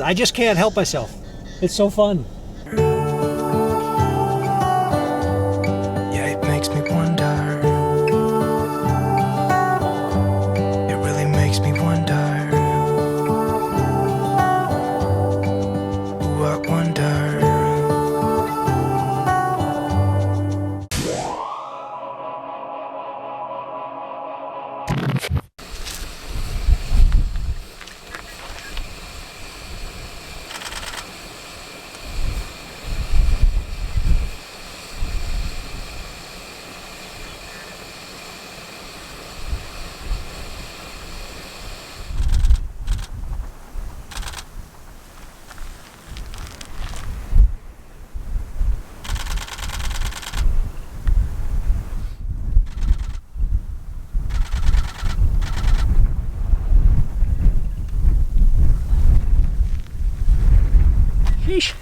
I just can't help myself. It's so fun. Yeah, it makes me wonder. It really makes me wonder. Ooh, I wonder. Sheesh.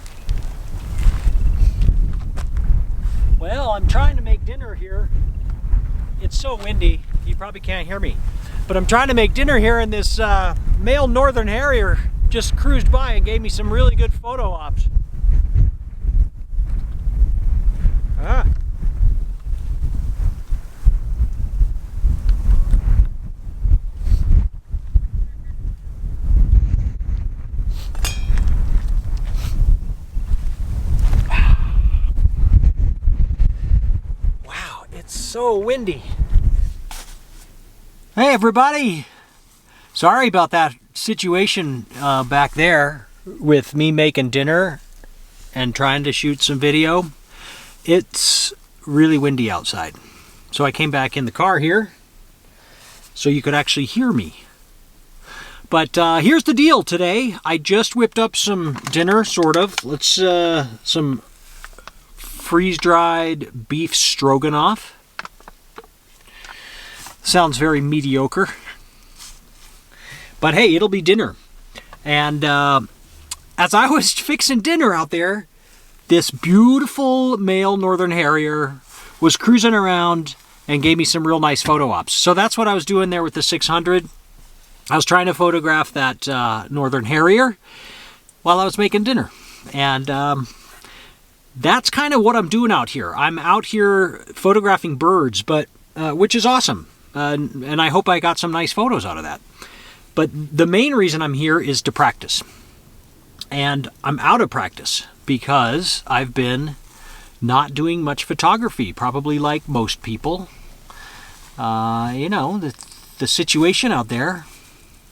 Well, I'm trying to make dinner here. It's so windy, you probably can't hear me. But I'm trying to make dinner here, and this male northern harrier just cruised by and gave me some really good photo ops. Ah. Wow, it's so windy. Hey everybody! Sorry about that situation back there with me making dinner and trying to shoot some video. It's really windy outside. So I came back in the car here so you could actually hear me. But here's the deal today. I just whipped up some dinner, sort of. Let's some freeze-dried beef stroganoff. Sounds very mediocre. But hey, it'll be dinner. And as I was fixing dinner out there, this beautiful male northern harrier was cruising around and gave me some real nice photo ops. So that's what I was doing there with the 600. I was trying to photograph that northern harrier while I was making dinner. And that's kind of what I'm doing out here. I'm out here photographing birds, but which is awesome. And I hope I got some nice photos out of that. But the main reason I'm here is to practice. And I'm out of practice because I've been not doing much photography, probably like most people. You know, the situation out there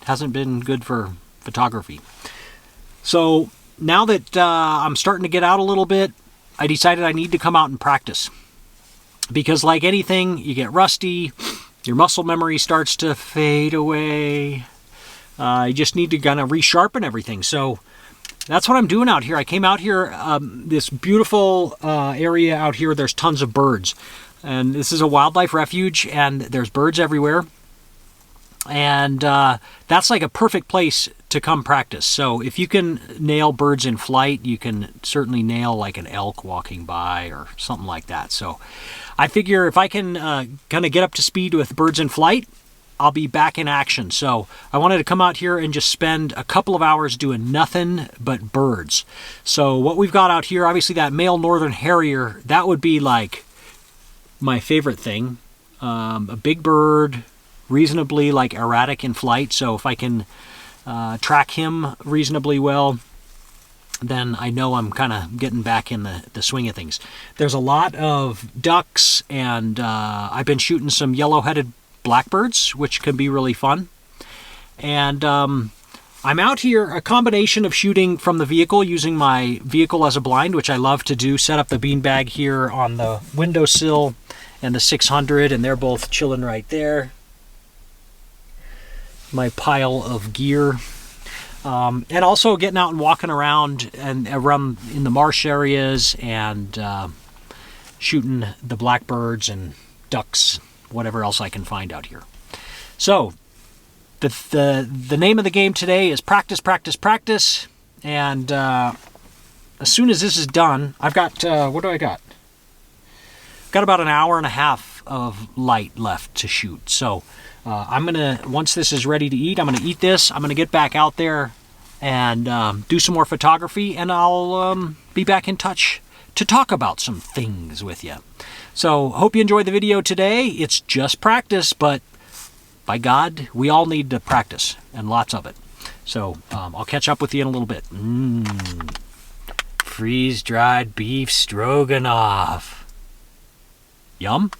hasn't been good for photography. So now that I'm starting to get out a little bit, I decided I need to come out and practice. Because like anything, you get rusty, your muscle memory starts to fade away. You just need to kind of resharpen everything. So that's what I'm doing out here. I came out here, this beautiful area out here. There's tons of birds. And this is a wildlife refuge, and there's birds everywhere. And that's like a perfect place to come practice. So if you can nail birds in flight, you can certainly nail like an elk walking by or something like that. So I figure if I can kind of get up to speed with birds in flight, I'll be back in action. So I wanted to come out here and just spend a couple of hours doing nothing but birds. So what we've got out here, obviously that male northern harrier, that would be like my favorite thing. A big bird, reasonably like erratic in flight. So if I can track him reasonably well, then I know I'm kind of getting back in the swing of things. There's a lot of ducks, and I've been shooting some yellow-headed blackbirds, which can be really fun. And I'm out here, a combination of shooting from the vehicle, using my vehicle as a blind, which I love to do, set up the beanbag here on the windowsill and the 600, and they're both chilling right there. My pile of gear. And also getting out and walking around and around in the marsh areas and shooting the blackbirds and ducks, whatever else I can find out here. So the name of the game today is practice, practice, practice. And as soon as this is done, I've got, what do I got? Got about an hour and a half of light left to shoot. So I'm going to, once this is ready to eat, I'm going to eat this. I'm going to get back out there and do some more photography, and I'll be back in touch to talk about some things with you. So hope you enjoyed the video today. It's just practice, but by God, we all need to practice, and lots of it. So I'll catch up with you in a little bit. Freeze-dried beef stroganoff. Yum.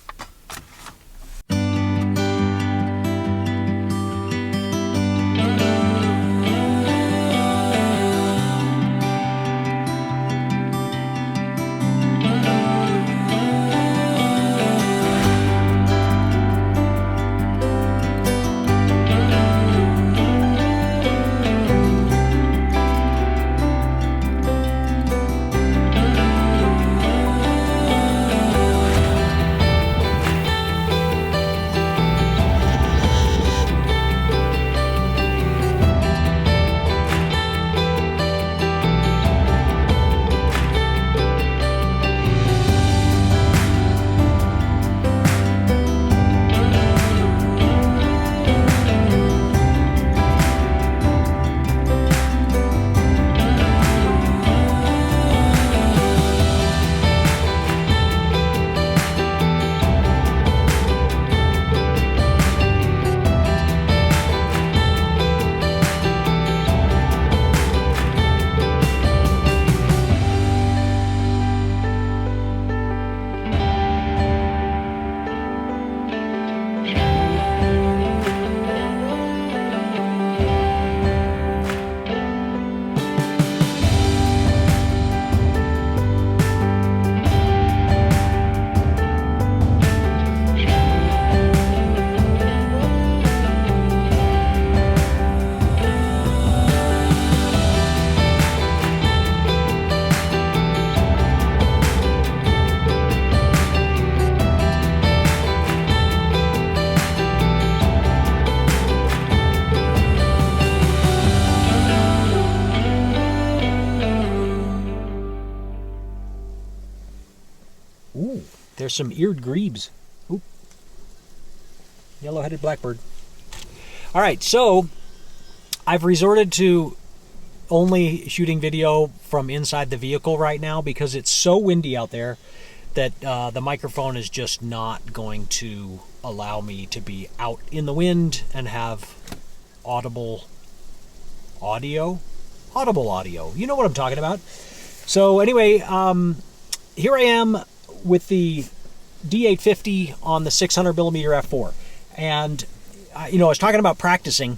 Ooh, there's some eared grebes. Ooh. Yellow-headed blackbird. All right, so I've resorted to only shooting video from inside the vehicle right now because it's so windy out there that the microphone is just not going to allow me to be out in the wind and have audible audio. You know what I'm talking about. So anyway, here I am with the D850 on the 600mm f4. And, I was talking about practicing,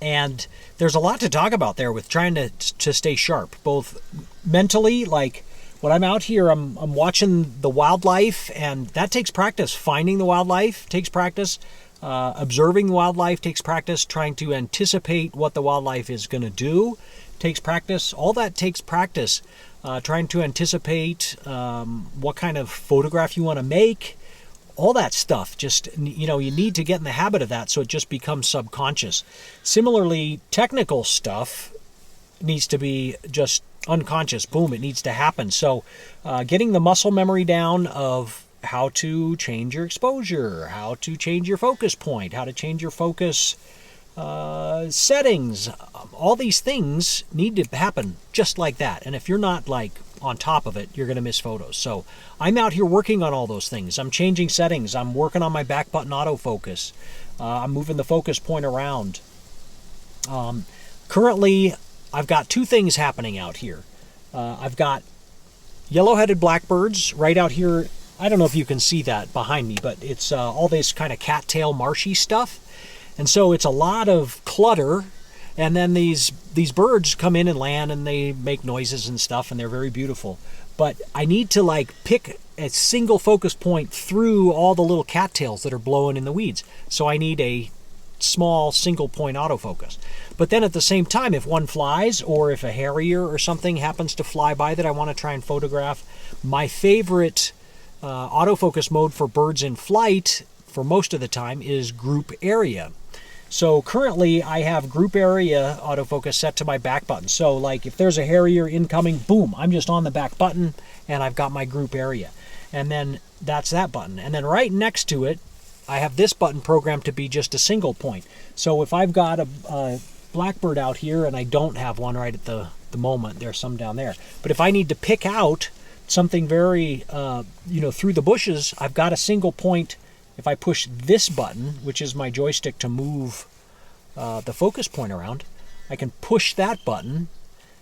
and there's a lot to talk about there with trying to stay sharp, both mentally, like when I'm out here, I'm watching the wildlife, and that takes practice. Finding the wildlife takes practice. Observing the wildlife takes practice. Trying to anticipate what the wildlife is going to do takes practice. All that takes practice. Trying to anticipate what kind of photograph you want to make. All that stuff, just, you need to get in the habit of that so it just becomes subconscious. Similarly, technical stuff needs to be just unconscious. Boom, it needs to happen. So getting the muscle memory down of how to change your exposure, how to change your focus point, how to change your focus settings, all these things need to happen just like that. And if you're not on top of it, you're going to miss photos. So I'm out here working on all those things. I'm changing settings. I'm working on my back button autofocus. I'm moving the focus point around. Currently, I've got two things happening out here. I've got yellow-headed blackbirds right out here. I don't know if you can see that behind me, but it's all this kind of cattail marshy stuff. And so it's a lot of clutter, and then these birds come in and land, and they make noises and stuff, and they're very beautiful. But I need to pick a single focus point through all the little cattails that are blowing in the weeds. So I need a small single point autofocus. But then at the same time, if one flies, or if a harrier or something happens to fly by that I want to try and photograph, my favorite autofocus mode for birds in flight for most of the time is group area. So currently I have group area autofocus set to my back button. So if there's a harrier incoming, boom, I'm just on the back button and I've got my group area. And then that's that button. And then right next to it, I have this button programmed to be just a single point. So if I've got blackbird out here, and I don't have one right at the moment. There's some down there. But if I need to pick out something very, through the bushes, I've got a single point. If I push this button, which is my joystick to move the focus point around, I can push that button,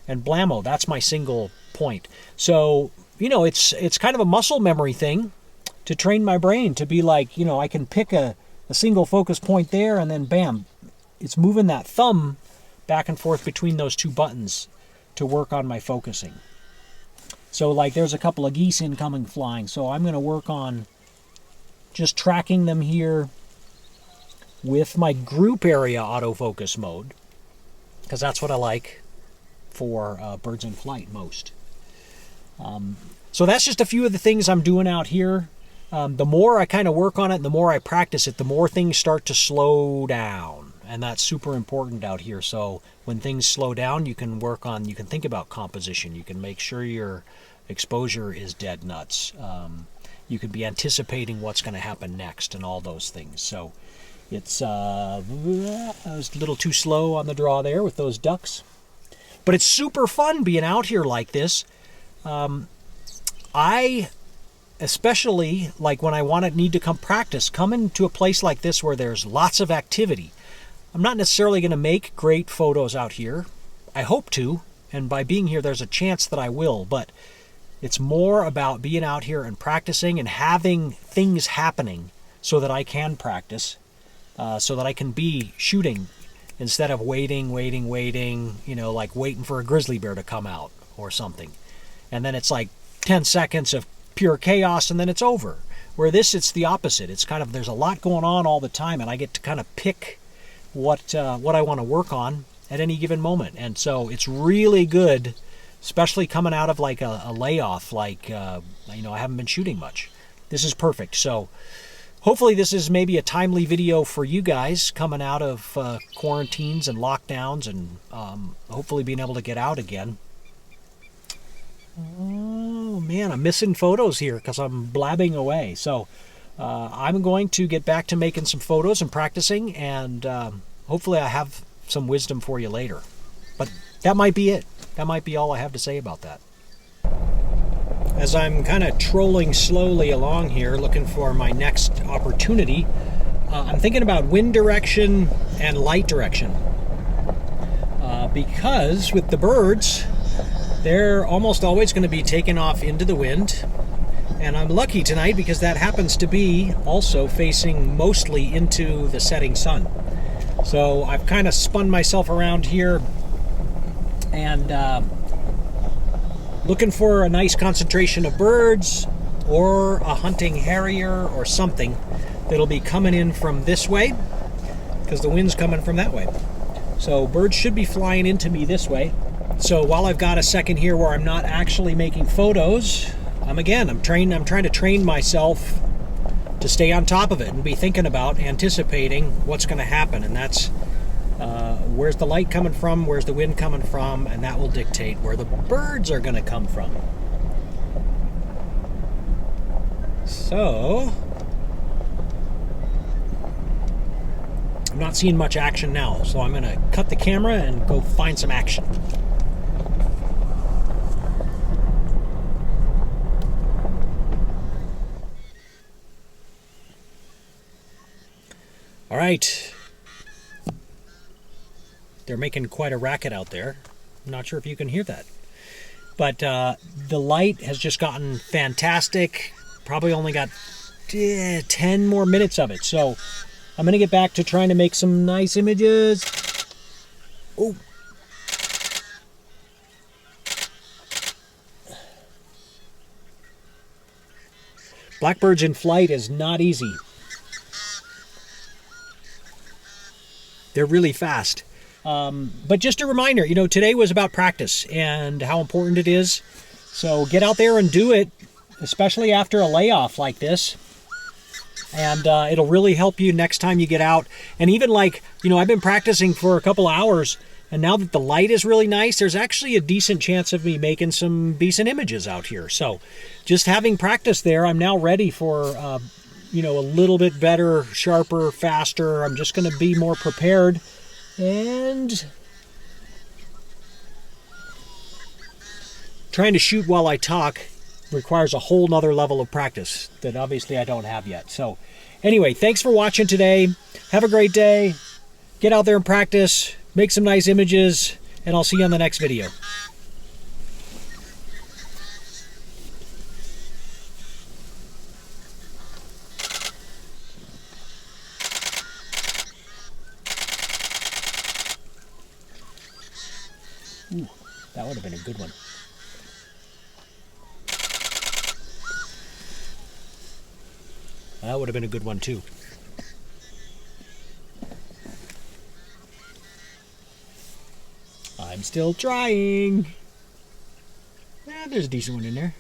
and blammo, that's my single point. So, it's kind of a muscle memory thing to train my brain to be like, I can pick a single focus point there, and then bam, it's moving that thumb back and forth between those two buttons to work on my focusing. So like there's a couple of geese incoming flying, so I'm going to work on just tracking them here with my group area autofocus mode, because that's what I like for birds in flight most. So that's just a few of the things I'm doing out here. The more I kind of work on it, the more I practice it, the more things start to slow down. And that's super important out here. So when things slow down, you can think about composition. You can make sure your exposure is dead nuts. You could be anticipating what's going to happen next and all those things. So it's I was a little too slow on the draw there with those ducks. But it's super fun being out here like this. I especially like when I need to come into a place like this where there's lots of activity. I'm not necessarily going to make great photos out here. I hope to, and by being here there's a chance that I will, but it's more about being out here and practicing and having things happening so that I can practice, so that I can be shooting instead of waiting, like waiting for a grizzly bear to come out or something. And then it's like 10 seconds of pure chaos and then it's over. Where this, it's the opposite. It's kind of, there's a lot going on all the time, and I get to kind of pick what I want to work on at any given moment. And so it's really good, especially coming out of like a layoff, like, I haven't been shooting much. This is perfect. So hopefully this is maybe a timely video for you guys coming out of quarantines and lockdowns, and hopefully being able to get out again. Oh man, I'm missing photos here because I'm blabbing away. So I'm going to get back to making some photos and practicing, and hopefully I have some wisdom for you later. But that might be it. That might be all I have to say about that. As I'm kind of trolling slowly along here, looking for my next opportunity, I'm thinking about wind direction and light direction. Because with the birds, they're almost always going to be taken off into the wind. And I'm lucky tonight because that happens to be also facing mostly into the setting sun. So I've kind of spun myself around here and looking for a nice concentration of birds or a hunting harrier or something that'll be coming in from this way because the wind's coming from that way. So birds should be flying into me this way. So while I've got a second here where I'm not actually making photos, I'm trying to train myself to stay on top of it and be thinking about anticipating what's going to happen. And that's where's the light coming from, where's the wind coming from, and that will dictate where the birds are going to come from. So I'm not seeing much action now, so I'm going to cut the camera and go find some action. All right. They're making quite a racket out there. I'm not sure if you can hear that. But the light has just gotten fantastic. Probably only got 10 more minutes of it. So I'm going to get back to trying to make some nice images. Oh. Blackbirds in flight is not easy. They're really fast. But just a reminder, today was about practice and how important it is. So get out there and do it, especially after a layoff like this. And it'll really help you next time you get out. And even I've been practicing for a couple hours, and now that the light is really nice, there's actually a decent chance of me making some decent images out here. So just having practice there, I'm now ready for a little bit better, sharper, faster. I'm just going to be more prepared. And trying to shoot while I talk requires a whole nother level of practice that obviously I don't have yet. So anyway, thanks for watching today. Have a great day. Get out there and practice. Make some nice images. And I'll see you on the next video. Ooh, that would have been a good one. That would have been a good one too. I'm still trying. There's a decent one in there.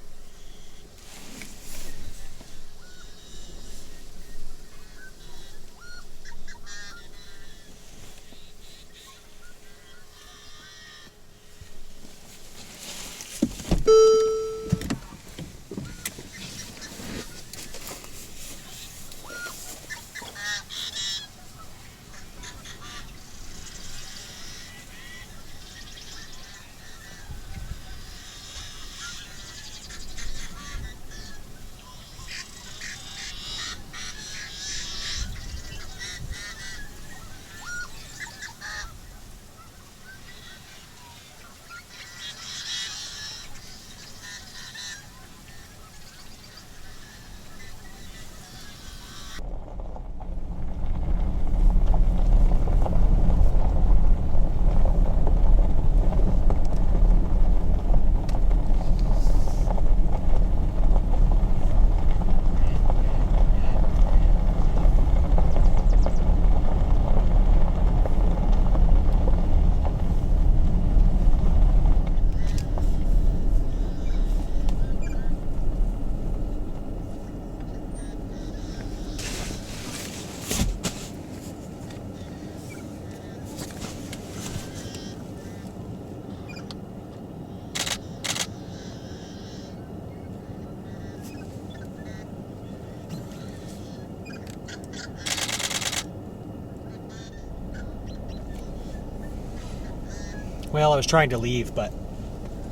Well, I was trying to leave, but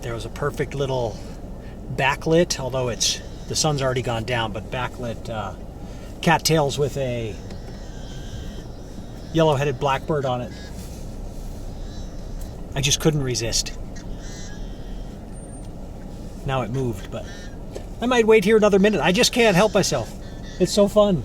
there was a perfect little backlit, although the sun's already gone down, but backlit cattails with a yellow-headed blackbird on it. I just couldn't resist. Now it moved, but I might wait here another minute. I just can't help myself. It's so fun.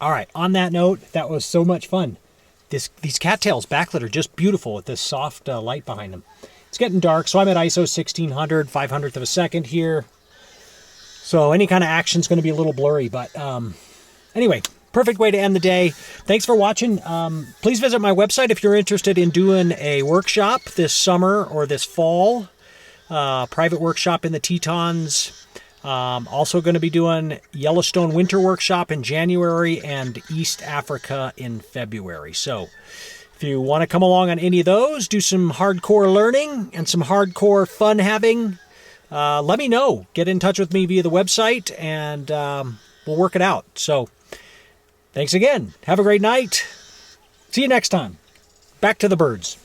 All right, on that note, that was so much fun. These cattails backlit are just beautiful with this soft light behind them. It's getting dark, so I'm at ISO 1600, 500th of a second here. So any kind of action is going to be a little blurry, but anyway, perfect way to end the day. Thanks for watching. Please visit my website if you're interested in doing a workshop this summer or this fall. Private workshop in the Tetons. Also going to be doing Yellowstone Winter Workshop in January and East Africa in February. So if you want to come along on any of those, do some hardcore learning and some hardcore fun having, let me know. Get in touch with me via the website and we'll work it out. So thanks again. Have a great night. See you next time. Back to the birds.